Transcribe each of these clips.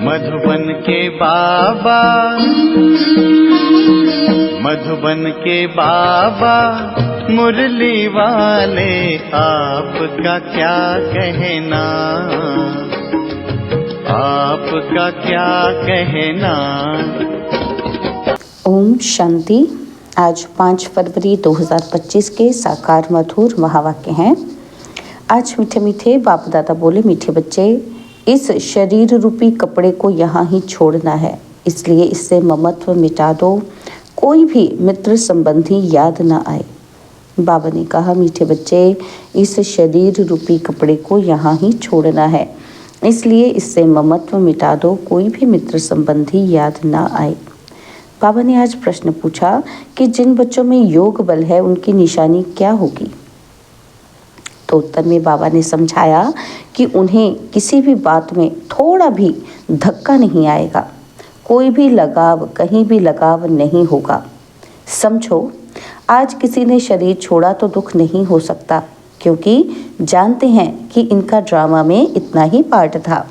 मधुबन के बाबा, मधुबन के बाबा मुरली वाले, आपका क्या कहना, आपका क्या कहना। ओम शांति। आज 5 फरवरी 2025 के साकार मधुर महावाक्य हैं। आज मीठे मीठे बाप दादा बोले, मीठे बच्चे, इस शरीर रूपी कपड़े को यहाँ ही छोड़ना है, इसलिए इससे ममत्व मिटा दो, कोई भी मित्र संबंधी याद न आए। बाबा ने कहा, मीठे बच्चे, इस शरीर रूपी कपड़े को यहाँ ही छोड़ना है, इसलिए इससे ममत्व मिटा दो, कोई भी मित्र संबंधी याद न आए। बाबा ने आज प्रश्न पूछा कि जिन बच्चों में योग बल है उनकी निशानी क्या होगी। तो उत्तर में बाबा ने समझाया कि उन्हें किसी भी बात में थोड़ा भी धक्का नहीं आएगा, कोई भी लगाव, कहीं भी लगाव नहीं होगा। समझो, आज किसी ने शरीर छोड़ा तो दुख नहीं हो सकता, क्योंकि जानते हैं कि इनका ड्रामा में इतना ही पार्ट था।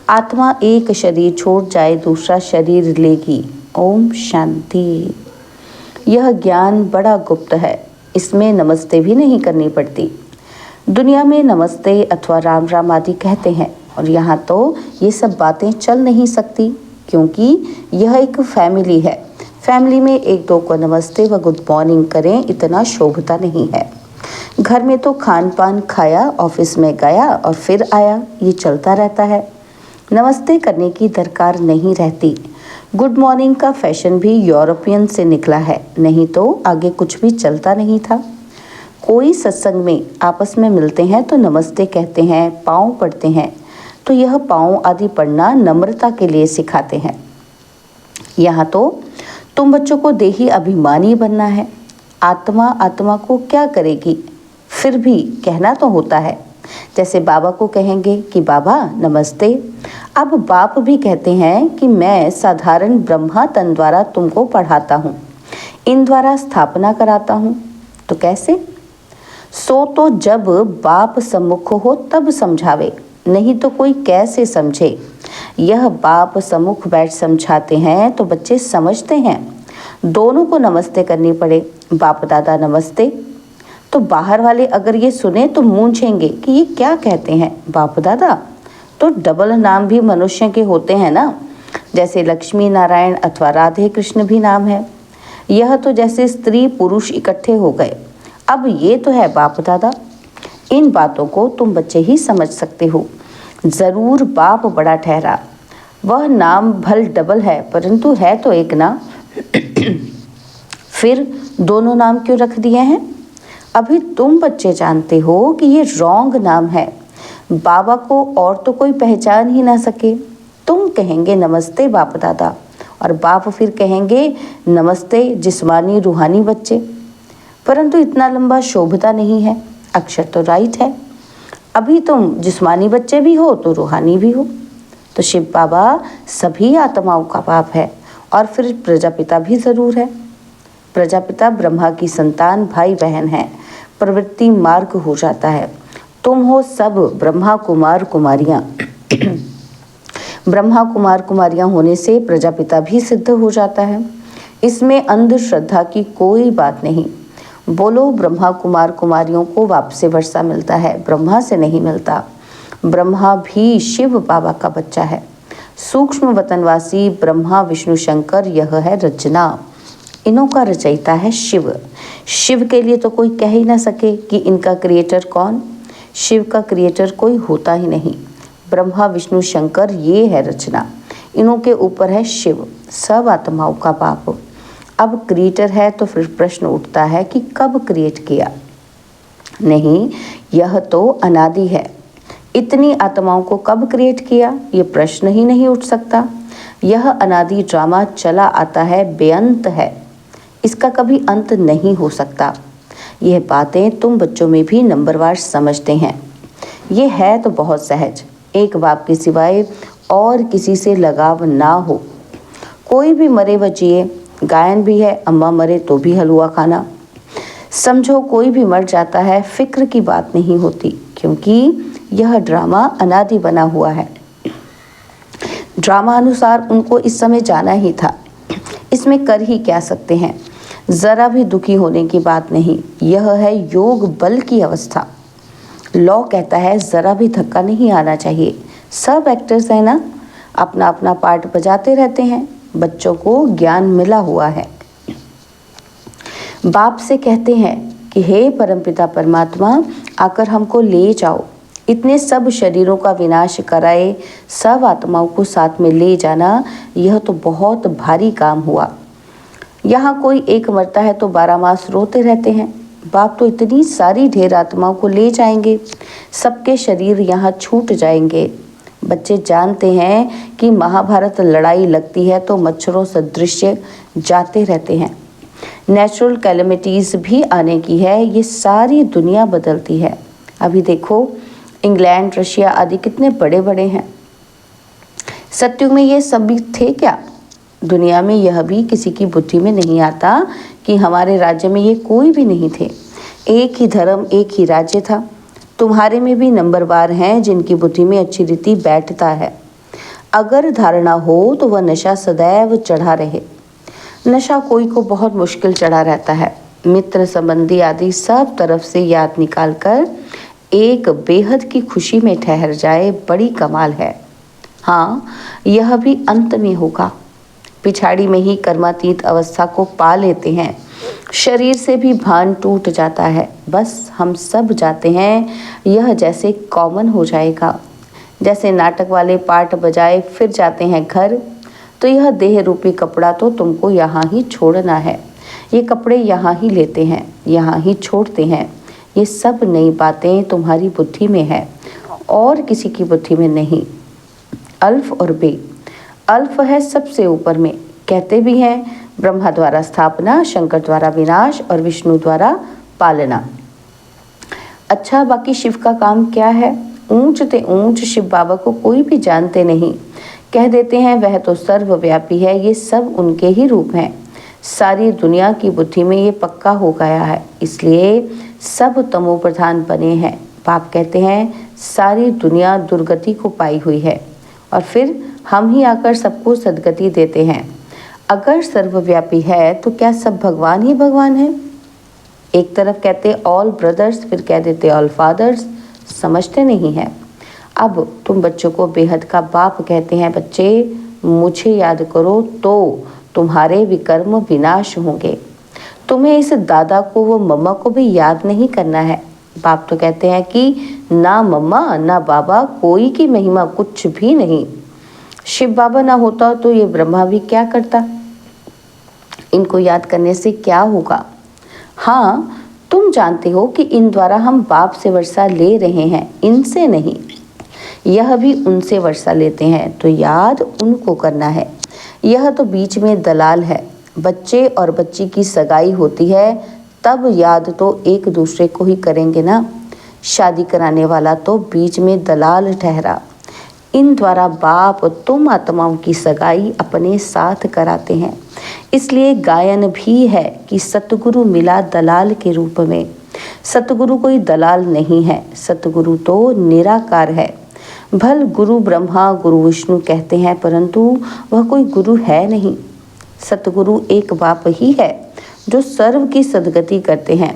आत्मा एक शरीर छोड़ जाए दूसरा शरीर लेगी। ओम शांति। यह ज्ञान बड़ा गुप्त है, इसमें नमस्ते भी नहीं करनी पड़ती। दुनिया में नमस्ते अथवा राम राम आदि कहते हैं, और यहाँ तो ये सब बातें चल नहीं सकती, क्योंकि यह एक फैमिली है। फैमिली में एक दो को नमस्ते व गुड मॉर्निंग करें, इतना शोभता नहीं है। घर में तो खान पान खाया, ऑफिस में गया और फिर आया, ये चलता रहता है। नमस्ते करने की दरकार नहीं रहती। गुड मॉर्निंग का फैशन भी यूरोपियन से निकला है, नहीं तो आगे कुछ भी चलता नहीं था। कोई सत्संग में आपस में मिलते हैं तो नमस्ते कहते हैं, पाँव पड़ते हैं, तो यह पाँव आदि पढ़ना नम्रता के लिए सिखाते हैं। यहाँ तो तुम बच्चों को देही अभिमानी बनना है। आत्मा आत्मा को क्या करेगी, फिर भी कहना तो होता है। जैसे बाबा को कहेंगे कि बाबा नमस्ते। अब बाप भी कहते हैं कि मैं साधारण ब्रह्मा तन द्वारा तुमको पढ़ाता हूँ, इन द्वारा स्थापना कराता हूँ। तो कैसे? सो तो जब बाप सम्मुख हो तब समझावे, नहीं तो कोई कैसे समझे। यह बाप सम्मुख बैठ समझाते हैं तो बच्चे समझते हैं। दोनों को नमस्ते करनी पड़े, बाप दादा नमस्ते। तो बाहर वाले अगर ये सुने तो मूंझेंगे कि ये क्या कहते हैं, बाप दादा। तो डबल नाम भी मनुष्य के होते हैं ना, जैसे लक्ष्मी नारायण अथवा राधे कृष्ण भी नाम है। यह तो जैसे स्त्री पुरुष इकट्ठे हो गए। अब ये तो है बाप दादा। इन बातों को तुम बच्चे ही समझ सकते हो। ज़रूर बाप बड़ा ठहरा, वह नाम भल डबल है परंतु है तो एक ना। फिर दोनों नाम क्यों रख दिए हैं? अभी तुम बच्चे जानते हो कि ये रॉन्ग नाम है। बाबा को और तो कोई पहचान ही ना सके। तुम कहेंगे नमस्ते बाप दादा, और बाप फिर कहेंगे नमस्ते जिस्मानी रूहानी बच्चे। परंतु इतना लंबा शोभता नहीं है। अक्षर तो राइट है। अभी तुम जिस्मानी बच्चे भी हो तो रूहानी भी हो। तो शिव बाबा सभी आत्माओं का बाप है, और फिर प्रजापिता भी ज़रूर है। प्रजापिता ब्रह्मा की संतान भाई बहन है, प्रवृत्ति मार्ग हो जाता है। तुम हो सब ब्रह्मा कुमार कुमारियाँ। ब्रह्मा कुमार कुमारियाँ होने से प्रजापिता भी सिद्ध हो जाता है। इसमें अंधश्रद्धा की कोई बात नहीं। बोलो, ब्रह्मा कुमार कुमारियों को वापसी वर्षा मिलता है, ब्रह्मा से नहीं मिलता। ब्रह्मा भी शिव बाबा का बच्चा है। सूक्ष्म वतनवासी ब्रह्मा विष्णु शंकर, यह है रचना। इनों का रचयिता है शिव। शिव के लिए तो कोई कह ही ना सके कि इनका क्रिएटर कौन। शिव का क्रिएटर कोई होता ही नहीं। ब्रह्मा विष्णु शंकर, ये है रचना। इनों के ऊपर है शिव, सब आत्माओं का बाप। अब क्रिएटर है तो फिर प्रश्न उठता है कि कब क्रिएट किया? नहीं, यह तो अनादि है। इतनी आत्माओं को कब क्रिएट किया, ये प्रश्न ही नहीं उठ सकता। यह अनादि ड्रामा चला आता है, बेअंत है, इसका कभी अंत नहीं हो सकता। यह बातें तुम बच्चों में भी नंबरवार समझते हैं। ये है तो बहुत सहज, एक बाप के सिवाय और किसी से लगाव ना हो। कोई भी मरे व जिए, गायन भी है, अम्मा मरे तो भी हलवा खाना। समझो, कोई भी मर जाता है, फिक्र की बात नहीं होती, क्योंकि यह ड्रामा अनादि बना हुआ है। ड्रामा अनुसार उनको इस समय जाना ही था। इसमें कर ही क्या सकते हैं। ज़रा भी दुखी होने की बात नहीं, यह है योग बल की अवस्था। लॉ कहता है ज़रा भी धक्का नहीं आना चाहिए। सब एक्टर्स हैं ना, अपना अपना पार्ट बजाते रहते हैं। बच्चों को ज्ञान मिला हुआ है। बाप से कहते हैं कि हे परमपिता परमात्मा, आकर हमको ले जाओ। इतने सब शरीरों का विनाश कराए सब आत्माओं को साथ में ले जाना, यह तो बहुत भारी काम हुआ। यहाँ कोई एक मरता है तो 12 मास रोते रहते हैं। बाप तो इतनी सारी ढेर आत्माओं को ले जाएंगे, सबके शरीर यहाँ छूट जाएंगे। बच्चे जानते हैं कि महाभारत लड़ाई लगती है तो मच्छरों सदृश जाते रहते हैं। नेचुरल कैलेमिटीज़ भी आने की है, ये सारी दुनिया बदलती है। अभी देखो इंग्लैंड, रशिया आदि कितने बड़े बड़े हैं। सत्युग में ये सब भी थे क्या? दुनिया में यह भी किसी की बुद्धि में नहीं आता कि हमारे राज्य में ये कोई भी नहीं थे। एक ही धर्म, एक ही राज्य था। तुम्हारे में भी नंबरवार हैं जिनकी बुद्धि में अच्छी रीति बैठता है। अगर धारणा हो तो वह नशा सदैव चढ़ा रहे। नशा कोई को बहुत मुश्किल चढ़ा रहता है। मित्र संबंधी आदि सब तरफ से याद निकाल कर एक बेहद की खुशी में ठहर जाए, बड़ी कमाल है। हाँ, यह भी अंत में होगा। पिछाड़ी में ही कर्मातीत अवस्था को पा लेते हैं। शरीर से भी भान टूट जाता है। बस हम सब जाते हैं, यह जैसे कॉमन हो जाएगा। जैसे नाटक वाले पार्ट बजाए फिर जाते हैं घर, तो यह देह रूपी कपड़ा तो तुमको यहाँ ही छोड़ना है। ये कपड़े यहाँ ही लेते हैं, यहाँ ही छोड़ते हैं। ये सब नई बातें तुम्हारी बुद्धि में है और किसी की बुद्धि में नहीं। अल्फ और बे। अल्फ है सबसे ऊपर में। कहते भी हैं ब्रह्मा द्वारा स्थापना, शंकर द्वारा विनाश और विष्णु द्वारा पालना। अच्छा, बाकी शिव का काम क्या है? ऊंच ते ऊंच शिव बाबा को कोई भी जानते नहीं। कह देते हैं वह तो सर्वव्यापी है। ये सब उनके ही रूप हैं। सारी दुनिया की बुद्धि में ये पक्का हो गया है, इसलिए सब तमो प्रधान बने हैं। बाप कहते हैं सारी दुनिया दुर्गति को पाई हुई है और फिर हम ही आकर सबको सद्गति देते हैं। अगर सर्वव्यापी है तो क्या सब भगवान ही भगवान है? एक तरफ कहते ऑल ब्रदर्स, फिर कह देते ऑल फादर्स। समझते नहीं हैं। अब तुम बच्चों को बेहद का बाप कहते हैं। बच्चे, मुझे याद करो तो तुम्हारे विकर्म विनाश होंगे। तुम्हें इस दादा को व मम्मा को भी याद नहीं करना है। बाप तो कहते हैं कि ना मम्मा ना बाबा, कोई की महिमा कुछ भी नहीं। शिव बाबा ना होता तो ये ब्रह्मा भी क्या करता? इनको याद करने से क्या होगा? हाँ, तुम जानते हो कि इन द्वारा हम बाप से वर्षा ले रहे हैं, इनसे नहीं। यह भी उनसे वर्षा लेते हैं, तो याद उनको करना है। यह तो बीच में दलाल है। बच्चे और बच्ची की सगाई होती है तब याद तो एक दूसरे को ही करेंगे ना। शादी कराने वाला तो बीच में दलाल ठहरा। इन द्वारा बाप तुम आत्माओं की सगाई अपने साथ कराते हैं। इसलिए गायन भी है कि सतगुरु मिला दलाल के रूप में। सतगुरु कोई दलाल नहीं है, सतगुरु तो निराकार है। भल गुरु ब्रह्मा गुरु विष्णु कहते हैं, परंतु वह कोई गुरु है नहीं। सतगुरु एक बाप ही है जो सर्व की सद्गति करते हैं।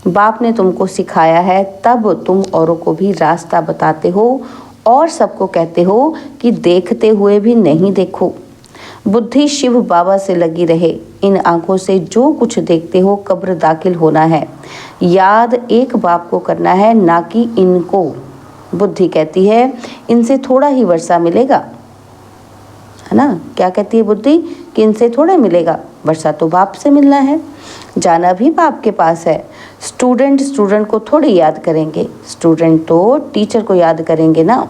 बाप ने तुमको सिखाया है, तब तुम औरों को भी रास्ता बताते हो और सबको कहते हो कि देखते हुए भी नहीं देखो। बुद्धि शिव बाबा से लगी रहे। इन आंखों से जो कुछ देखते हो कब्र दाखिल होना है। याद एक बाप को करना है, ना कि इनको। बुद्धि कहती है इनसे थोड़ा ही वर्षा मिलेगा, है ना? क्या कहती है बुद्धि? कि इनसे थोड़ा मिलेगा, वर्षा तो बाप से मिलना है, जाना भी बाप के पास है। स्टूडेंट को थोड़ी याद करेंगे, स्टूडेंट तो टीचर को याद करेंगे ना।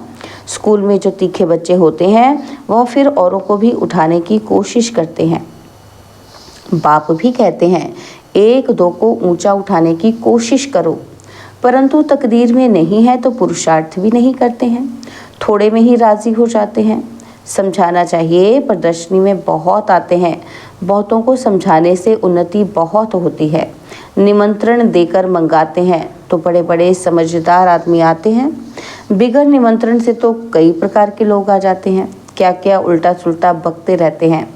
स्कूल में जो तीखे बच्चे होते हैं वह फिर औरों को भी उठाने की कोशिश करते हैं। बाप भी कहते हैं एक दो को ऊंचा उठाने की कोशिश करो, परंतु तकदीर में नहीं है तो पुरुषार्थ भी नहीं करते हैं, थोड़े में ही राजी हो जाते हैं। समझाना चाहिए, प्रदर्शनी में बहुत आते हैं। बहुतों को समझाने से उन्नति बहुत होती है। निमंत्रण देकर मंगाते हैं तो बड़े बड़े समझदार आदमी आते हैं। बिगर निमंत्रण से तो कई प्रकार के लोग आ जाते हैं। क्या क्या उल्टा सुल्टा बकते रहते हैं।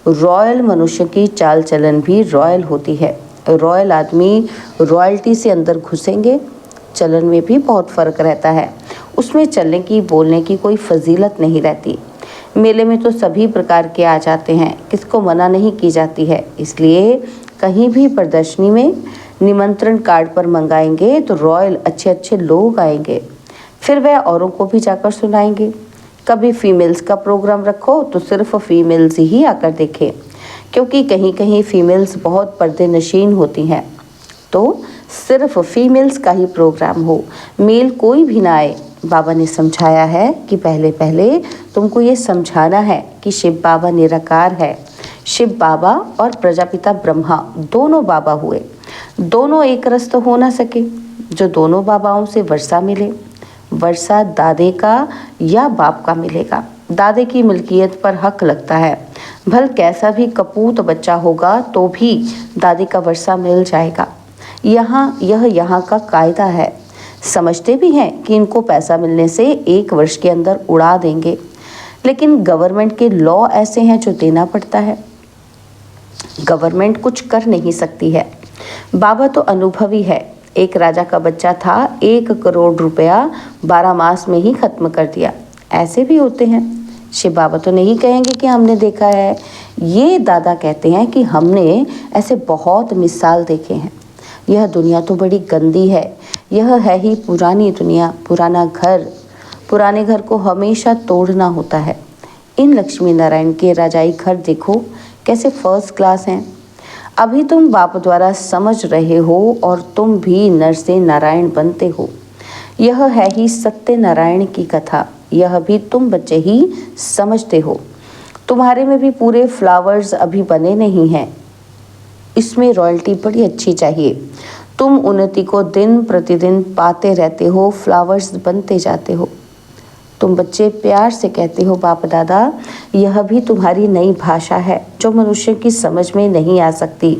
रॉयल मनुष्य की चाल चलन भी रॉयल होती है। रॉयल आदमी रॉयल्टी से अंदर घुसेंगे, चलन में भी बहुत फ़र्क रहता है। उसमें चलने की बोलने की कोई फजीलत नहीं रहती। मेले में तो सभी प्रकार के आ जाते हैं, किसको मना नहीं की जाती है। इसलिए कहीं भी प्रदर्शनी में निमंत्रण कार्ड पर मंगाएंगे तो रॉयल अच्छे अच्छे लोग आएंगे, फिर वह औरों को भी जाकर सुनाएंगे। कभी फीमेल्स का प्रोग्राम रखो तो सिर्फ फीमेल्स ही आकर देखें, क्योंकि कहीं कहीं फीमेल्स बहुत पर्दे नशीन होती हैं, तो सिर्फ फीमेल्स का ही प्रोग्राम हो, मेल कोई भी ना आए। बाबा ने समझाया है कि पहले पहले तुमको ये समझाना है कि शिव बाबा निराकार है। शिव बाबा और प्रजापिता ब्रह्मा दोनों बाबा हुए, दोनों एक रस तो हो ना सके। जो दोनों बाबाओं से वर्षा मिले, वर्षा दादे का या बाप का मिलेगा। दादे की मिल्कियत पर हक लगता है, भल कैसा भी कपूत बच्चा होगा तो भी दादी का वर्षा मिल जाएगा। यहाँ का कायदा है। समझते भी हैं कि इनको पैसा मिलने से 1 वर्ष के अंदर उड़ा देंगे, लेकिन गवर्नमेंट के लॉ ऐसे हैं जो देना पड़ता है। गवर्नमेंट कुछ कर नहीं सकती है। बाबा तो अनुभवी है। एक राजा का बच्चा था, 1 करोड़ रुपया 12 मास में ही खत्म कर दिया। ऐसे भी होते हैं। शिव बाबा तो नहीं कहेंगे कि हमने देखा है, ये दादा कहते हैं कि हमने ऐसे बहुत मिसाल देखे हैं। यह दुनिया तो बड़ी गंदी है। यह है ही पुरानी दुनिया, पुराना घर। पुराने घर को हमेशा तोड़ना होता है। इन लक्ष्मी नारायण के राजाई घर देखो कैसे फर्स्ट क्लास हैं। अभी तुम बाप द्वारा समझ रहे हो और तुम भी नर से नारायण बनते हो। यह है ही सत्य नारायण की कथा। यह भी तुम बच्चे ही समझते हो। तुम्हारे में भी पूरे फ्लावर्स अभी बने नहीं हैं। इसमें रॉयल्टी बड़ी अच्छी चाहिए। तुम उन्नति को दिन प्रतिदिन पाते रहते हो, फ्लावर्स बनते जाते हो। तुम बच्चे प्यार से कहते हो बाप दादा, यह भी तुम्हारी नई भाषा है जो मनुष्य की समझ में नहीं आ सकती।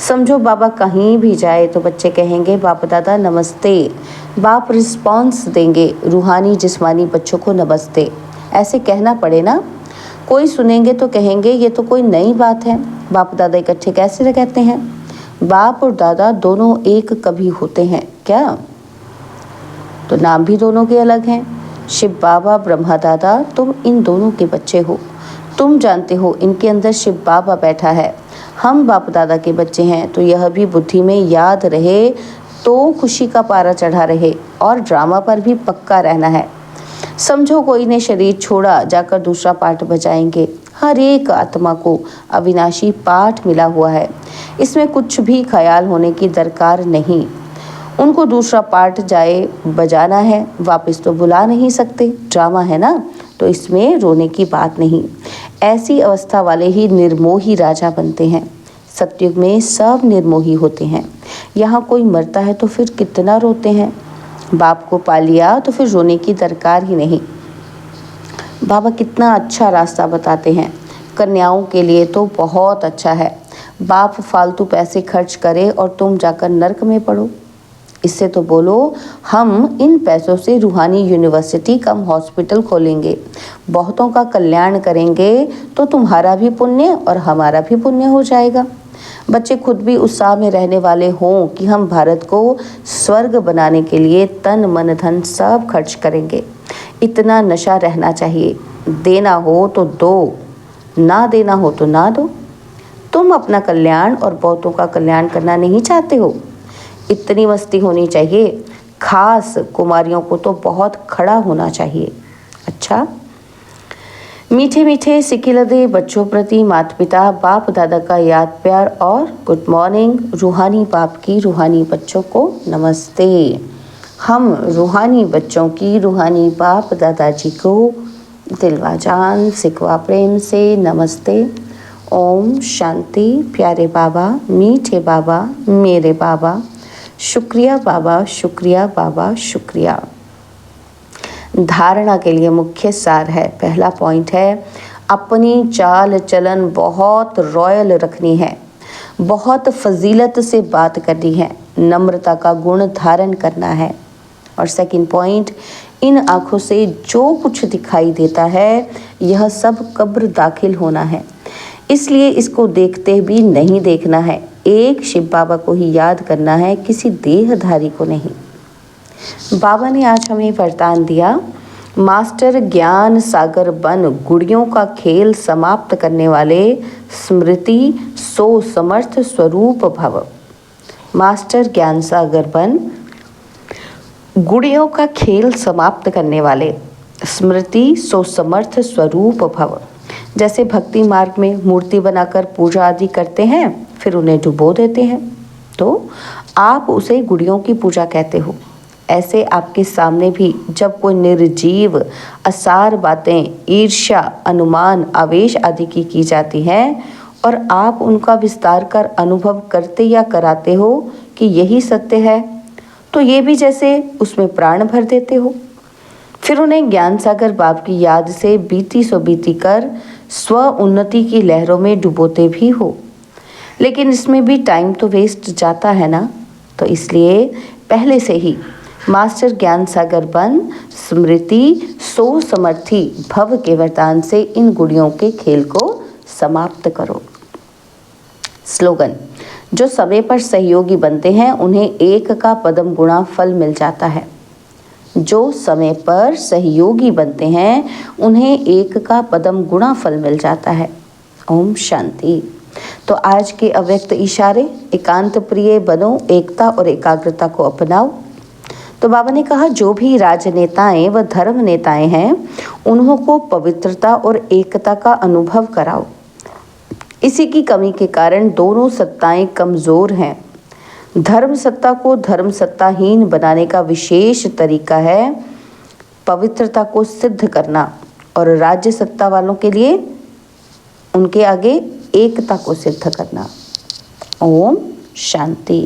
समझो बाबा कहीं भी जाए तो बच्चे कहेंगे बाप दादा नमस्ते। बाप रिस्पॉन्स देंगे, रूहानी जिस्मानी बच्चों को नमस्ते ऐसे कहना पड़े ना। कोई सुनेंगे तो कहेंगे ये तो कोई नई बात है, बाप दादा इकट्ठे कैसे कहते हैं। बाप और दादा दोनों एक कभी होते हैं क्या? तो नाम भी दोनों के अलग हैं। शिव बाबा ब्रह्मा दादा, तुम इन दोनों के बच्चे हो। तुम जानते हो इनके अंदर शिव बाबा बैठा है। हम बाप दादा के बच्चे हैं, तो यह भी बुद्धि में याद रहे तो खुशी का पारा चढ़ा रहे और ड्रामा पर भी पक्का रहना है। समझो कोई ने शरीर छोड़ा, जाकर दूसरा पाठ बजाएंगे। हर एक आत्मा को अविनाशी पाठ मिला हुआ है। इसमें कुछ भी ख्याल होने की दरकार नहीं। उनको दूसरा पाठ जाए बजाना है, वापस तो बुला नहीं सकते, ड्रामा है ना, तो इसमें रोने की बात नहीं। ऐसी अवस्था वाले ही निर्मोही राजा बनते हैं। सतयुग में सब निर्मोही होते हैं। यहाँ कोई मरता है तो फिर कितना रोते हैं। बाप को पा लिया तो फिर रोने की दरकार ही नहीं। बाबा कितना अच्छा रास्ता बताते हैं। कन्याओं के लिए तो बहुत अच्छा है। बाप फालतू पैसे खर्च करे और तुम जाकर नर्क में पढ़ो। इससे तो बोलो हम इन पैसों से रूहानी यूनिवर्सिटी कम हॉस्पिटल खोलेंगे, बहुतों का कल्याण करेंगे, तो तुम्हारा भी पुण्य और हमारा भी पुण्य हो जाएगा। बच्चे खुद भी उत्साह में रहने वाले हों कि हम भारत को स्वर्ग बनाने के लिए तन मन धन सब खर्च करेंगे। इतना नशा रहना चाहिए। देना हो तो दो, ना देना हो तो ना दो। तुम अपना कल्याण और बहुतों का कल्याण करना नहीं चाहते हो। इतनी मस्ती होनी चाहिए। खास कुमारियों को तो बहुत खड़ा होना चाहिए। अच्छा, मीठे मीठे सिकिलदे बच्चों प्रति माता पिता बाप दादा का याद प्यार और गुड मॉर्निंग। रूहानी बाप की रूहानी बच्चों को नमस्ते। हम रूहानी बच्चों की रूहानी बाप दादाजी को दिलवा जान सिकवा प्रेम से नमस्ते। ओम शांति। प्यारे बाबा, मीठे बाबा, मेरे बाबा, शुक्रिया बाबा, शुक्रिया बाबा, शुक्रिया। धारणा के लिए मुख्य सार है। पहला पॉइंट है, अपनी चाल चलन बहुत रॉयल रखनी है, बहुत फजीलत से बात करनी है, नम्रता का गुण धारण करना है। और सेकंड पॉइंट, इन आँखों से जो कुछ दिखाई देता है यह सब कब्र दाखिल होना है, इसलिए इसको देखते भी नहीं देखना है। एक शिव बाबा को ही याद करना है, किसी देहधारी को नहीं। बाबा ने आज हमें वरदान दिया, मास्टर ज्ञान सागर बन, गुड़ियों का खेल समाप्त करने वाले, स्मृति सो समर्थ स्वरूप भव। मास्टर ज्ञान सागर बन, गुड़ियों का खेल समाप्त करने वाले, स्मृति सो समर्थ स्वरूप भव। जैसे भक्ति मार्ग में मूर्ति बनाकर पूजा आदि करते हैं, फिर उन्हें डुबो देते हैं, तो आप उसे गुड़ियों की पूजा कहते हो। ऐसे आपके सामने भी जब कोई निर्जीव असार बातें, ईर्ष्या, अनुमान, आवेश आदि की जाती हैं और आप उनका विस्तार कर अनुभव करते या कराते हो कि यही सत्य है, तो ये भी जैसे उसमें प्राण भर देते हो। फिर उन्हें ज्ञान सागर बाप की याद से बीती सो बीती कर स्व उन्नति की लहरों में डुबोते भी हो। लेकिन इसमें भी टाइम तो वेस्ट जाता है ना, तो इसलिए पहले से ही मास्टर ज्ञान सागर बन, स्मृति सो समर्थी भव के वरदान से इन गुड़ियों के खेल को समाप्त करो। स्लोगन, जो समय पर सहयोगी बनते हैं उन्हें 1 का पदम गुणा फल मिल जाता है। जो समय पर सहयोगी बनते हैं उन्हें 1 का पदम गुणा फल मिल जाता है। ओम शांति। तो आज के अव्यक्त इशारे, एकांत प्रिय बनो, एकता और एकाग्रता को अपनाओ। तो बाबा ने कहा, जो भी राजनेताएं व धर्म नेताएं हैं उन्हों को पवित्रता और एकता का अनुभव कराओ। इसी की कमी के कारण दोनों सत्ताएं कमज़ोर हैं। धर्म सत्ता को धर्म सत्ताहीन बनाने का विशेष तरीका है पवित्रता को सिद्ध करना, और राज्य सत्ता वालों के लिए उनके आगे एकता को सिद्ध करना। ओम शांति।